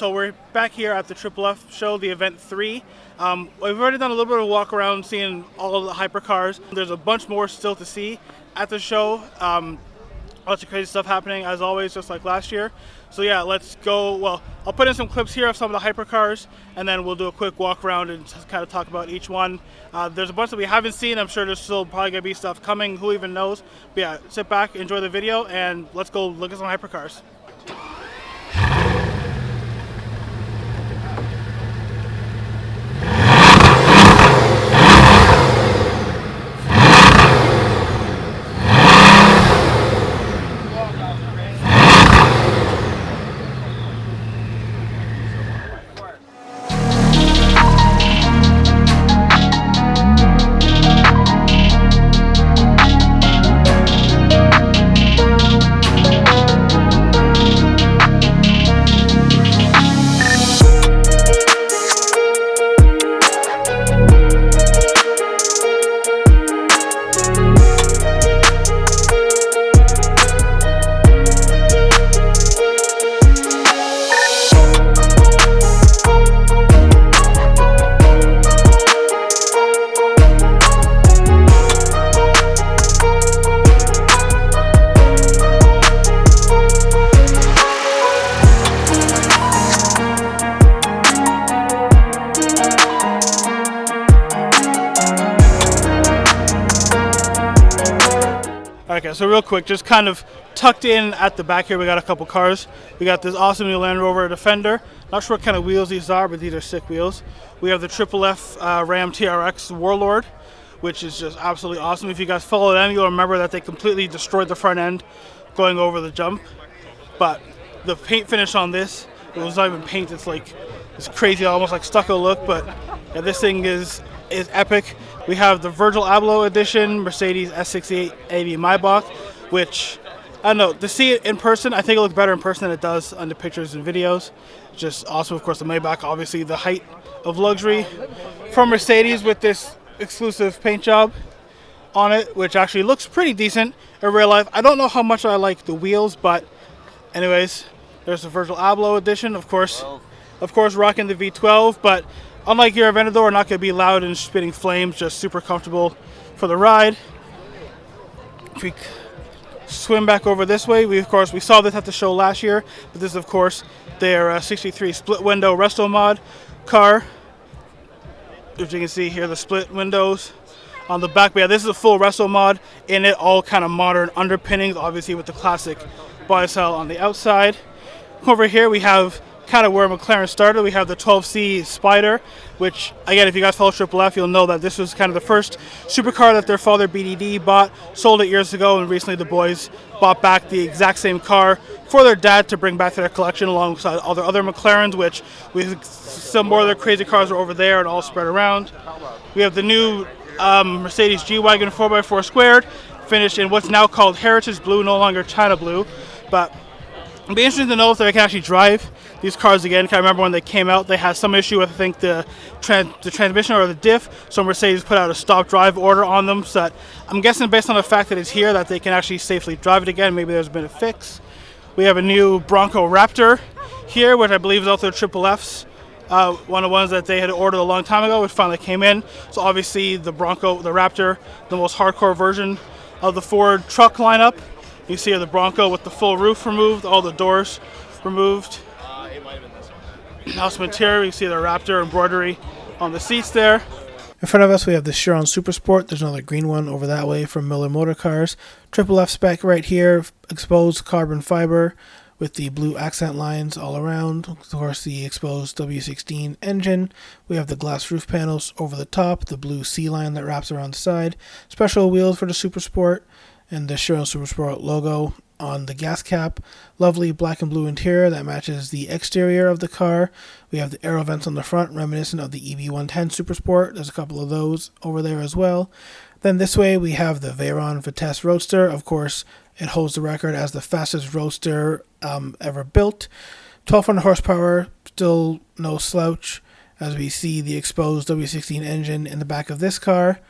So we're back here at the Triple F show, the event 3. We've already done a little bit of a walk around, seeing all of the hypercars. There's a bunch more still to see at the show. Lots of crazy stuff happening, as always, just like last year. So yeah, let's go. Well, I'll put in some clips here of some of the hypercars, and then we'll do a quick walk around and just kind of talk about each one. There's a bunch that we haven't seen. I'm sure there's still probably going to be stuff coming. Who even knows? But yeah, sit back, enjoy the video, and let's go look at some hypercars. Okay, so real quick, just kind of tucked in at the back here, we got a couple cars. We got this awesome new Land Rover Defender. Not sure what kind of wheels these are, but these are sick wheels. We have the Triple F Ram TRX Warlord, which is just absolutely awesome. If you guys follow them, you'll remember that they completely destroyed the front end going over the jump. But the paint finish on this, it was not even paint, it's like this crazy, almost like stucco look, but yeah, this thing is epic. We have the Virgil Abloh edition Mercedes S6880 Maybach, which, I don't know, to see it in person, I think it looks better in person than it does on the pictures and videos. Just awesome. Of course, the Maybach, obviously the height of luxury from Mercedes, with this exclusive paint job on it, which actually looks pretty decent in real life. I don't know how much I like the wheels, but anyways, there's the Virgil Abloh edition, of course rocking the V12, but unlike your Aventador, not going to be loud and spitting flames, just super comfortable for the ride. If we swim back over this way, we saw this at the show last year, but this is of course their 63 split window Restomod car. As you can see here, the split windows on the back. But yeah, this is a full Restomod in it, all kind of modern underpinnings, obviously with the classic body style on the outside. Over here we have kind of where McLaren started. We have the 12C Spider, which again, if you guys follow Triple F, you'll know that this was kind of the first supercar that their father BDD bought, sold it years ago, and recently the boys bought back the exact same car for their dad to bring back to their collection alongside all their other McLarens, which some more of their crazy cars are over there and all spread around. We have the new Mercedes G-Wagon 4x4 squared, finished in what's now called Heritage Blue, no longer China Blue, but it'd be interesting to know if they can actually drive these cars again. I remember when they came out, they had some issue with, I think, the transmission or the diff, so Mercedes put out a stop drive order on them. So that, I'm guessing based on the fact that it's here, that they can actually safely drive it again. Maybe there's been a fix. We have a new Bronco Raptor here, which I believe is also Triple F's. One of the ones that they had ordered a long time ago, which finally came in. So obviously the Raptor, the most hardcore version of the Ford truck lineup. You see the Bronco with the full roof removed, all the doors removed. Awesome interior. You see the Raptor embroidery on the seats there. In front of us we have the Chiron Super Sport. There's another green one over that way from Miller Motor Cars. Triple F spec right here, exposed carbon fiber with the blue accent lines all around. Of course, the exposed W16 engine. We have the glass roof panels over the top, the blue C line that wraps around the side. Special wheels for the Super Sport, and the Chiron Super Sport logo on the gas cap. Lovely black and blue interior that matches the exterior of the car. We have the aero vents on the front, reminiscent of the EV110 Super Sport. There's a couple of those over there as well. Then this way we have the Veyron Vitesse Roadster. Of course, it holds the record as the fastest roadster ever built. 1200 horsepower, still no slouch, as we see the exposed W16 engine in the back of this car.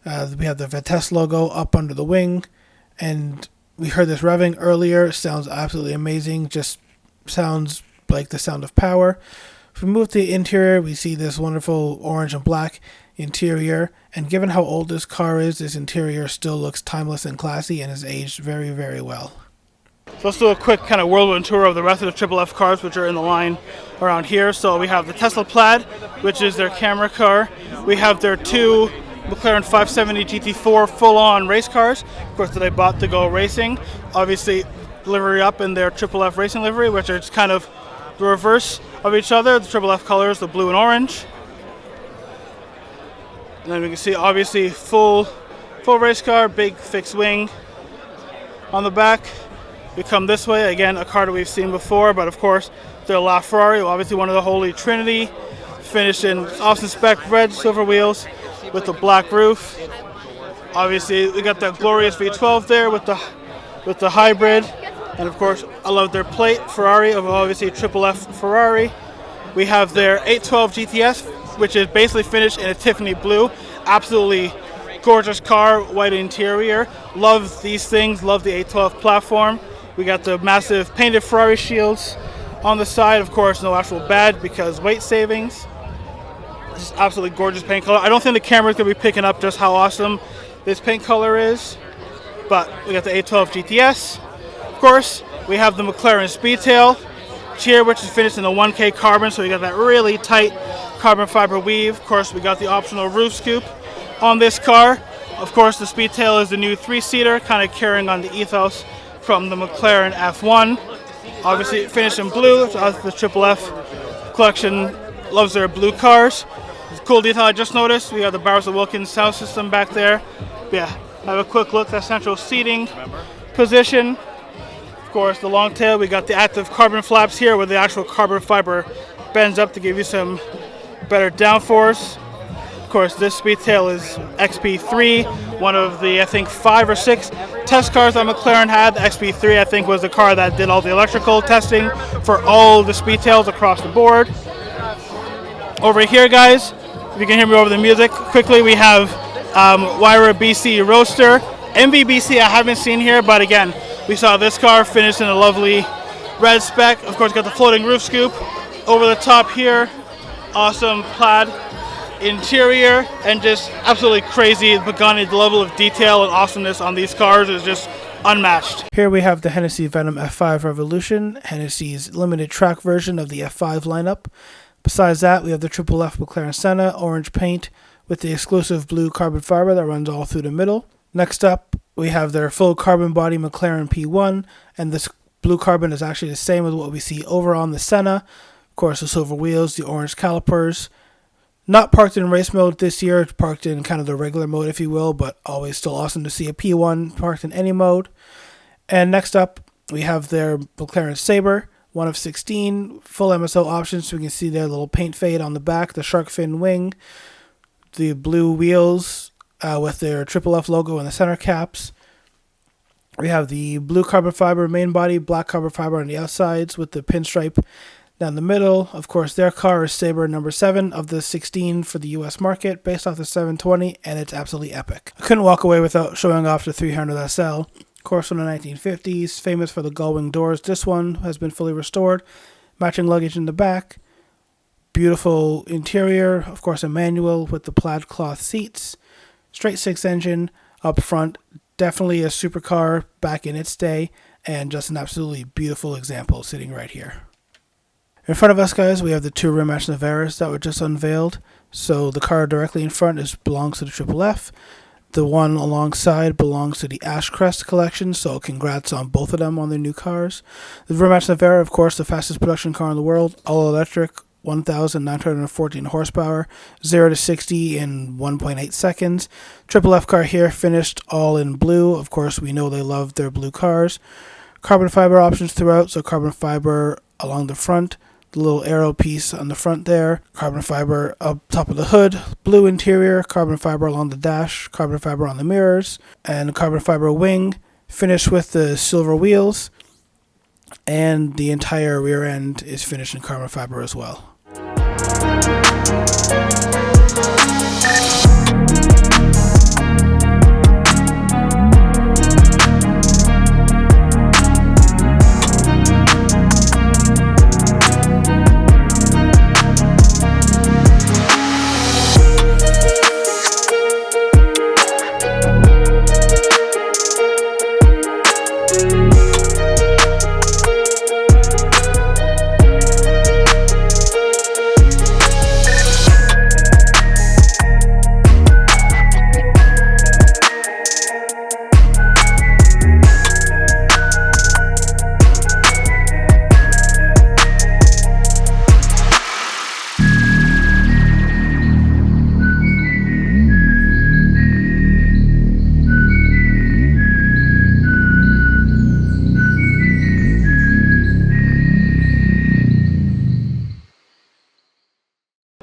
We have the Vitesse logo up under the wing, and we heard this revving earlier. Sounds absolutely amazing. Just sounds like the sound of power. If we move to the interior, we see this wonderful orange and black interior, and given how old this car is, this interior still looks timeless and classy and has aged very, very well. So let's do a quick kind of whirlwind tour of the rest of the Triple F cars, which are in the line around here. So we have the Tesla Plaid, which is their camera car. We have their two McLaren 570 GT4 full-on race cars, of course, that they bought to go racing. Obviously, livery up in their Triple F racing livery, which are just kind of the reverse of each other. The Triple F colors, the blue and orange. And then we can see, obviously, full race car, big fixed wing on the back. We come this way, again, a car that we've seen before, but of course, they're LaFerrari, obviously one of the Holy Trinity, finished in awesome spec red silver wheels with the black roof. Obviously, we got that glorious V12 there with the hybrid, and of course, I love their plate, Ferrari, of obviously Triple F Ferrari. We have their 812 GTS, which is basically finished in a Tiffany blue, absolutely gorgeous car, white interior. Love these things, love the 812 platform. We got the massive painted Ferrari shields on the side. Of course, no actual badge because weight savings. Just absolutely gorgeous paint color. I don't think the camera's going to be picking up just how awesome this paint color is. But we got the 812 GTS. Of course, we have the McLaren Speedtail here, which is finished in a 1K carbon. So we got that really tight carbon fiber weave. Of course, we got the optional roof scoop on this car. Of course, the Speedtail is the new 3-seater, kind of carrying on the ethos from the McLaren F1. Obviously finished in blue. The Triple F collection loves their blue cars. Cool detail I just noticed, we got the Bowers & Wilkins sound system back there. But yeah, have a quick look at that central seating position. Of course, the long tail, we got the active carbon flaps here where the actual carbon fiber bends up to give you some better downforce. Of course, this Speedtail is XP3, one of the, I think, 5 or 6 test cars that McLaren had. The XP3, I think, was the car that did all the electrical testing for all the Speedtails across the board. Over here, guys, if you can hear me over the music, quickly, we have Wyra BC Roadster. MVBC I haven't seen here, but again, we saw this car finished in a lovely red spec. Of course, got the floating roof scoop over the top here. Awesome plaid interior, and just absolutely crazy. Pagani, the level of detail and awesomeness on these cars is just unmatched. Here we have the Hennessy Venom F5 Revolution, Hennessy's limited track version of the F5 lineup. Besides that, we have the Triple F McLaren Senna, orange paint with the exclusive blue carbon fiber that runs all through the middle. Next up, we have their full carbon body McLaren P1, and this blue carbon is actually the same as what we see over on the Senna. Of course, the silver wheels, the orange calipers. Not parked in race mode this year, it's parked in kind of the regular mode, if you will, but always still awesome to see a P1 parked in any mode. And next up, we have their McLaren Sabre, one of 16, full MSO options, so we can see their little paint fade on the back, the shark fin wing, the blue wheels with their Triple F logo in the center caps. We have the blue carbon fiber main body, black carbon fiber on the outsides with the pinstripe down the middle. Of course, their car is Sabre number 7 of the 16 for the US market, based off the 720, and it's absolutely epic. I couldn't walk away without showing off the 300 SL. Of course, from the 1950s, famous for the gull-wing doors. This one has been fully restored. Matching luggage in the back. Beautiful interior. Of course, a manual with the plaid cloth seats. Straight 6 engine up front. Definitely a supercar back in its day, and just an absolutely beautiful example sitting right here. In front of us, guys, we have the 2 rear match Naveras that were just unveiled. So the car directly in front belongs to the Triple F. The one alongside belongs to the Ashcrest collection, so congrats on both of them on their new cars. The rear match Navera, of course, the fastest production car in the world, all electric, 1,914 horsepower, 0 to 60 in 1.8 seconds. Triple F car here, finished all in blue. Of course, we know they love their blue cars. Carbon fiber options throughout, so carbon fiber along the front. The little arrow piece on the front there, carbon fiber up top of the hood, blue interior, carbon fiber along the dash, carbon fiber on the mirrors, and carbon fiber wing, finished with the silver wheels, and the entire rear end is finished in carbon fiber as well.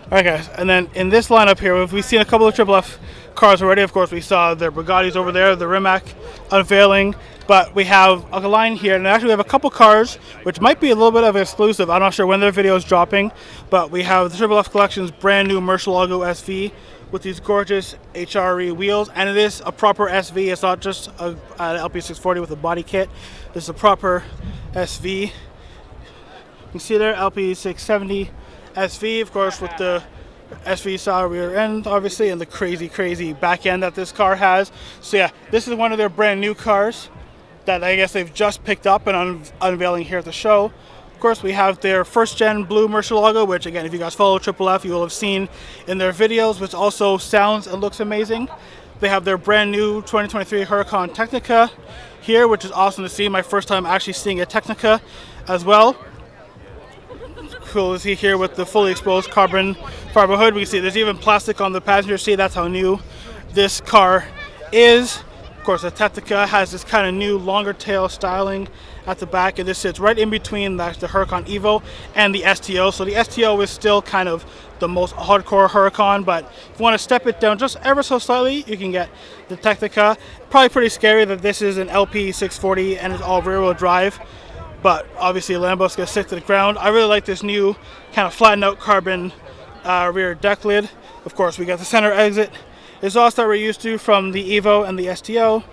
All right, guys, and then in this lineup here, we've seen a couple of Triple F cars already. Of course, we saw the Bugattis over there, the Rimac unveiling, but we have a line here, and actually we have a couple cars, which might be a little bit of an exclusive. I'm not sure when their video is dropping, but we have the Triple F Collection's brand new Murcielago SV with these gorgeous HRE wheels, and it is a proper SV. It's not just an LP640 with a body kit. It's a proper SV. You can see there, LP670 SV, of course, with the SV style rear end, obviously, and the crazy back end that this car has. So yeah, this is one of their brand new cars that I guess they've just picked up and unveiling here at the show. Of course, we have their first gen blue Murcielago, which again, if you guys follow Triple F, you will have seen in their videos, which also sounds and looks amazing. They have their brand new 2023 Huracan Technica here, which is awesome to see. My first time actually seeing a Technica as well. Cool to see here with the fully exposed carbon fiber hood. We can see there's even plastic on the passenger seat. That's how new this car is. Of course, the Technica has this kind of new longer tail styling at the back, and this sits right in between the Huracan Evo and the STO. So the STO is still kind of the most hardcore Huracan, but if you want to step it down just ever so slightly, you can get the Technica. Probably pretty scary that this is an LP640 and it's all rear-wheel drive. But obviously Lambo's gonna stick to the ground. I really like this new kind of flattened out carbon rear deck lid. Of course, we got the center exit exhaust that we're used to from the Evo and the STO.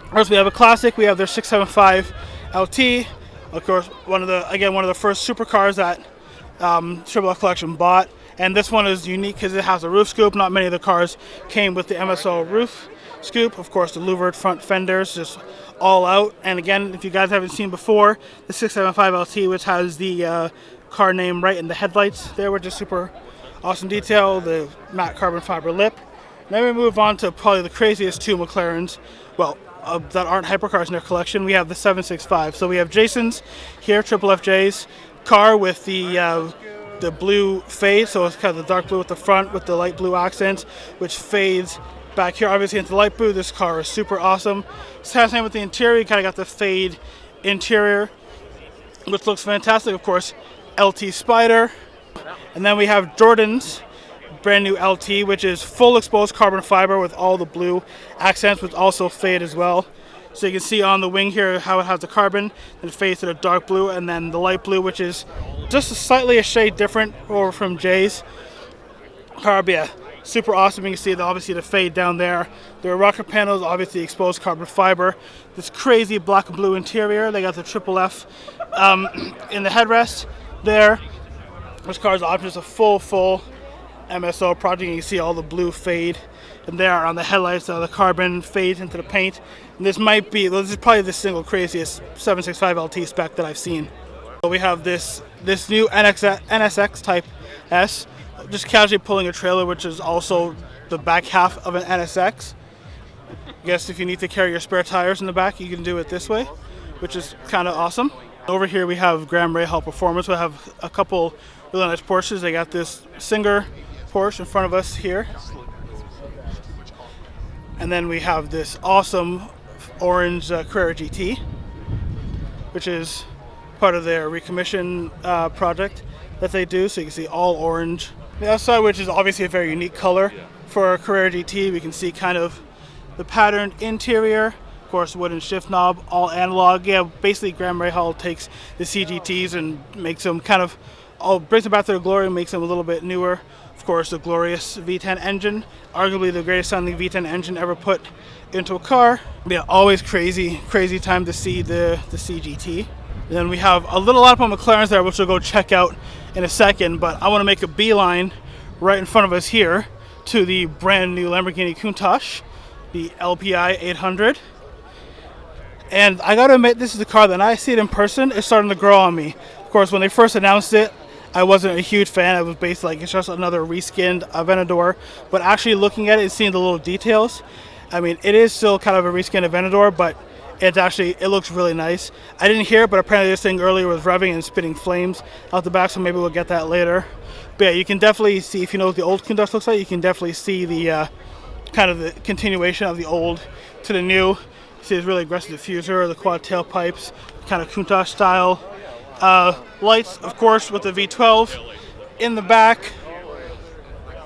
Of course, we have a classic. We have their 675 LT. Of course, one of the first supercars that Triple F Collection bought. And this one is unique because it has a roof scoop. Not many of the cars came with the MSO roof scoop. Of course, the louvered front fenders, just all out. And again, if you guys haven't seen before, the 675 LT, which has the car name right in the headlights there, which is super awesome detail. The matte carbon fiber lip. Then we move on to probably the craziest two McLarens, well, that aren't hypercars in their collection. We have the 765. So we have Jason's here, Triple FJ's car with the blue fade. So it's kind of the dark blue at the front with the light blue accents, which fades back here obviously into light blue. This car is super awesome. Same with the interior. You kind of got the fade interior, which looks fantastic. Of course, LT Spider. And then we have Jordan's brand new LT, which is full exposed carbon fiber with all the blue accents, which also fade as well. So you can see on the wing here how it has the carbon, and it fades to the dark blue, and then the light blue, which is just slightly a shade different over from Jay's car. But yeah, super awesome. You can see obviously the fade down there. There are rocker panels, obviously exposed carbon fiber. This crazy black and blue interior. They got the Triple F in the headrest there. This car is just a full MSO project. You can see all the blue fade and there on the headlights. The carbon fades into the paint. And this is probably the single craziest 765 LT spec that I've seen. So we have this new NSX Type S, just casually pulling a trailer, which is also the back half of an NSX. I guess if you need to carry your spare tires in the back, you can do it this way, which is kind of awesome. Over here we have Graham Rahal Performance. We have a couple really nice Porsches. They got this Singer Porsche in front of us here. And then we have this awesome orange Carrera GT, which is part of their recommission project that they do. So you can see all orange. The outside, which is obviously a very unique color for a Carrera GT. We can see kind of the patterned interior. Of course, wooden shift knob, all analog. Yeah, basically Graham Rahal takes the CGTs and makes them brings them back to their glory and makes them a little bit newer. Of course, the glorious V10 engine, arguably the greatest sounding V10 engine ever put into a car. Yeah, always crazy time to see the CGT. And then we have a little lineup of McLarens there, which we'll go check out in a second, but I want to make a beeline right in front of us here to the brand new Lamborghini Countach, the LPI 800. And I gotta admit, this is a car that when I see it in person, it's starting to grow on me. Of course, when they first announced it, I wasn't a huge fan. I was basically like, it's just another reskinned Aventador. But actually looking at it and seeing the little details, I mean, it is still kind of a reskinned Aventador, but it looks really nice. I didn't hear it, but apparently this thing earlier was revving and spitting flames out the back, so maybe we'll get that later. But yeah, you can definitely see, if you know what the old Countach looks like, you can definitely see the kind of the continuation of the old to the new. You see this really aggressive diffuser, the quad tailpipes, kind of Countach style. Lights, of course, with the V12 in the back.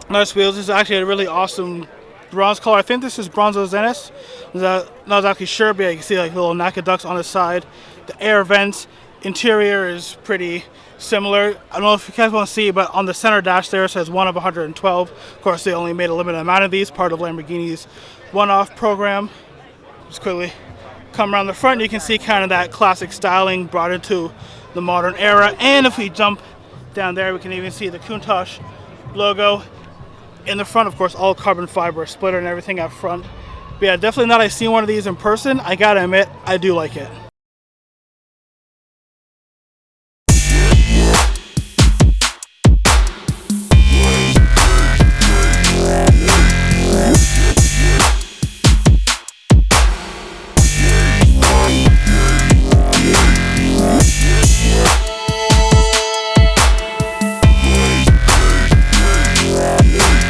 Nice wheels. This is actually a really awesome bronze color. I think this is bronze awesomeness. Not exactly sure, but yeah, you can see like little NACA ducts on the side. The air vents. Interior is pretty similar. I don't know if you guys want to see, but on the center dash there it says 1 of 112. Of course, they only made a limited amount of these, part of Lamborghini's one-off program. Just quickly come around the front, you can see kind of that classic styling brought into the modern era. And if we jump down there, we can even see the Countach logo in the front. Of course, all carbon fiber, splitter and everything up front. But yeah, definitely not. I've seen one of these in person. I gotta admit, I do like it.